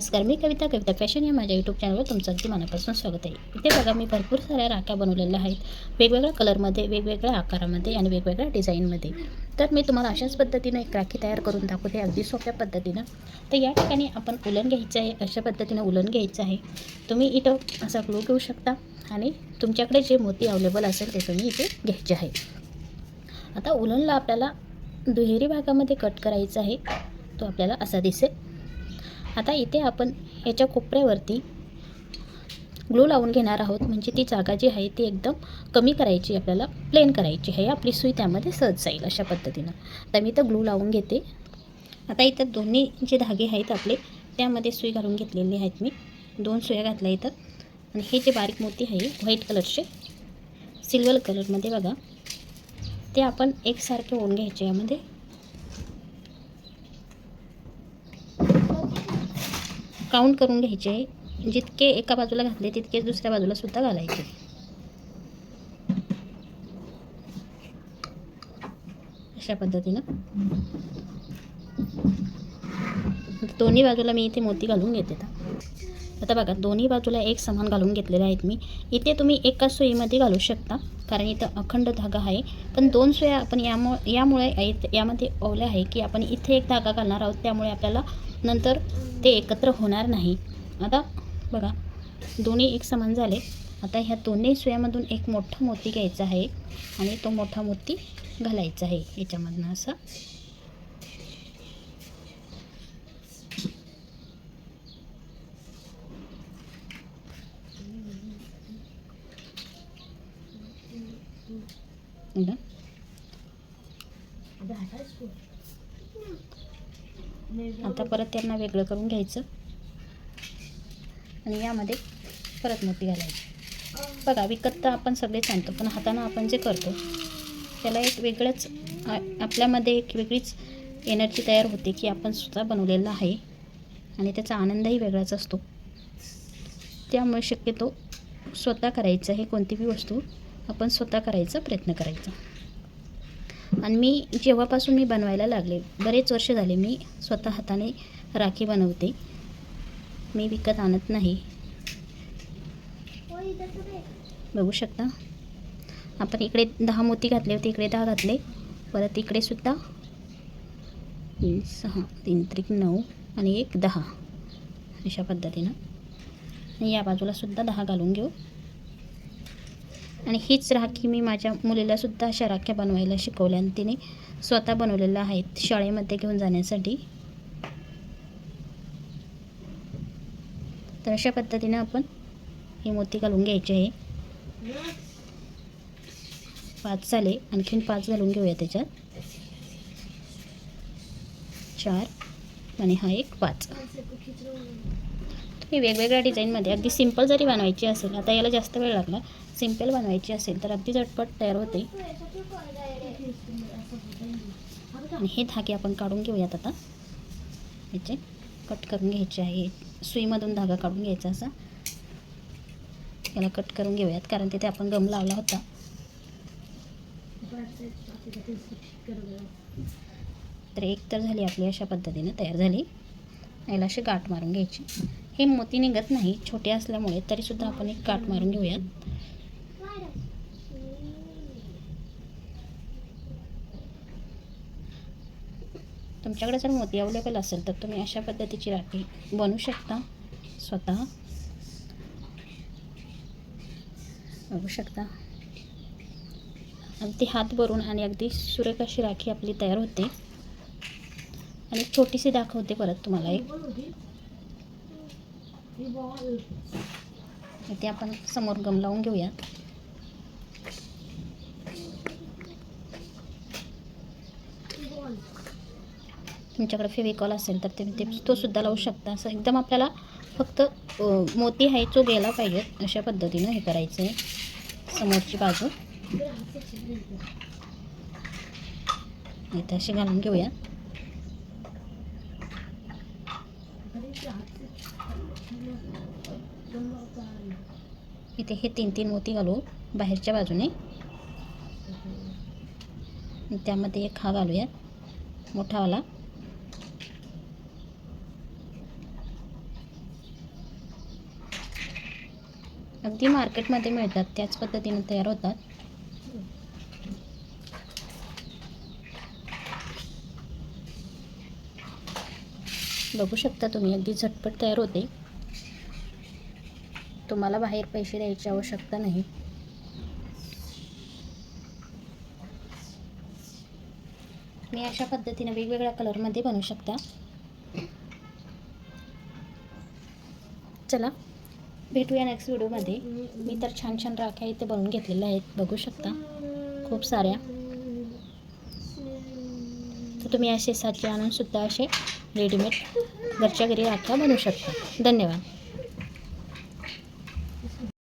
नमस्कार, मी कविता फॅशन या माझ्या यूट्यूब चॅनलवर तुमचं अगदी मनापासून स्वागत आहे. इथे बघा मी भरपूर साऱ्या राख्या बनवलेल्या आहेत, वेगवेगळ्या कलरमध्ये, वेगवेगळ्या आकारामध्ये आणि वेगवेगळ्या डिझाईनमध्ये. तर मी तुम्हाला अशाच पद्धतीनं एक राखी तयार करून दाखवते, अगदी सोप्या पद्धतीनं. तर या ठिकाणी आपण उलन घ्यायचं आहे, अशा पद्धतीनं उलन घ्यायचं आहे. तुम्ही इथं असा ग्लू घेऊ शकता आणि तुमच्याकडे जे मोती अवेलेबल असेल ते तुम्ही इथे घ्यायचे आहे. आता उलनला आपल्याला दुहेरी भागामध्ये कट करायचा आहे, तो आपल्याला असा दिसेल. आता इथे आपण याच्या कोपऱ्यावरती ग्लू लावून घेणार आहोत, म्हणजे ती जागा जी आहे ती एकदम कमी करायची, आपल्याला प्लेन करायची आहे. आपली सुई त्यामध्ये सहज जाईल अशा पद्धतीनं. तर मी इथं ग्लू लावून घेते. आता इथं दोन्ही जे धागे आहेत आपले त्यामध्ये सुई घालून घेतलेली आहेत. मी 2 सुया घातल्या इथं. आणि हे जे बारीक मोती आहे व्हाईट कलरचे, सिल्वर कलरमध्ये बघा, ते आपण एकसारखे ओढून घ्यायचे. यामध्ये काउंट करून घ्यायचे, जितके एका बाजूला घातले तितके दुसऱ्या बाजूला सुद्धा घालायचे. अशा पद्धतीनं दोन्ही बाजूला मी इथे मोती घालून घेते. आता बघा, दोन्ही बाजूला एक समान घालून घेतलेले आहेत मी. इथे तुम्ही एका सुईमध्ये घालू शकता, कारण इथं अखंड धागा आहे. पण 2 सुया आपण यामुळे यामध्ये ओवल्या आहे की आपण इथे एक धागा घालणार आहोत, त्यामुळे आपल्याला नंतर ते एकत्र होणार नाही. आता बघा, दोन्ही एक समान झाले. आता ह्या दोन्ही सुयामधून एक मोठा मोती घ्यायचा आहे आणि तो मोठा मोती घालायचा आहे याच्यामधनं असा. आता परत त्यांना वेगळं करून घ्यायचं आणि यामध्ये परत मोती घालायची. बघा, विकत तर आपण सगळेच आणतो, पण हातानं आपण जे करतो त्याला एक वेगळंच आपल्यामध्ये एक वेगळीच एनर्जी तयार होते की आपण स्वतः बनवलेलं आहे आणि त्याचा आनंदही वेगळाच असतो. त्यामुळे शक्यतो स्वतः करायचं आहे, कोणतीही वस्तू आपण स्वतः करायचा प्रयत्न करायचा. आणि मी जेव्हापासून मी बनवायला लागले, बरेच वर्ष झाले मी स्वतः हाताने राखी बनवते, मी विकत आणत नाही. बघू शकता, आपण इकडे 10 मोती घातले होते, इकडे 10 घातले, परत इकडे सुद्धा 3 6 3 त्रिक 9 आणि 1 10 अशा पद्धतीनं. आणि या बाजूला सुद्धा 10 घालून घेऊ. आणि हीच राखी मी माझ्या मुलीला सुद्धा अशा राख्या बनवायला शिकवल्या आणि तिने स्वतः बनवलेल्या आहेत शाळेमध्ये घेऊन जाण्यासाठी. तर अशा पद्धतीनं आपण हे मोती घालून घ्यायचे आहे. 5 झाले, आणखीन 5 घालून घेऊया त्याच्यात. 4 आणि हा एक 5. तुम्ही वेगवेगळ्या डिझाईनमध्ये अगदी सिंपल जरी बनवायची असेल, आता याला जास्त वेळ लागला, सिंपल बनवायची असेल तर अगदी झटपट तयार होते. आणि हे धागे आपण काढून घेऊयात. आता याचे कट करून घ्यायचे आहे, सुईमधून धागा काढून घ्यायचा असा. याला कट करून घेऊयात, कारण तिथे आपण गम लावला होता. तर एक तर झाली आपली, अशा पद्धतीने तयार झाली. याला अशी गाठ मारून घ्यायची. हे मोती निघत नाही छोटे असल्यामुळे, तरीसुद्धा आपण एक गाठ मारून घेऊयात. तुमच्याकडे जर मोती अवेलेबल असेल तर तुम्ही अशा पद्धतीची राखी बनवू शकता स्वतः. बघू शकता, अगदी हात भरून आणि अगदी सुरेख अशी राखी आपली तयार होते. आणि छोटीशी दाखवते परत तुम्हाला एक. इथे आपण समोर गम लावून घेऊया. तुमच्याकडे फेविकॉल असेल तर ते तो सुद्धा लावू शकता. असं एकदम आपल्याला फक्त मोती आहे जो गेला पाहिजे अशा पद्धतीनं हे करायचं आहे. समोरची बाजू इथे अशी घालून घेऊया. इथे हे 3 मोती घालू बाहेरच्या बाजूने. त्यामध्ये एक हा घालूया मोठावाला. अगदी मार्केटमध्ये मिळतात त्याच पद्धतीने तयार होतात. बघू शकता तुम्ही, अगदी झटपट तयार होते. तुम्हाला बाहेर पैसे द्यायची आवश्यकता नाही. मी अशा पद्धतीने वेगवेगळ्या कलरमध्ये बनवू शकता. चला भेटूया नेक्स्ट व्हिडिओमध्ये. मी तर छान छान राख्या इथे बनवून घेतलेल्या आहेत, बघू शकता खूप साऱ्या. तर तुम्ही असे साचे आणून सुद्धा असे रेडीमेड घरच्या घरी राख्या बनवू शकता. धन्यवाद.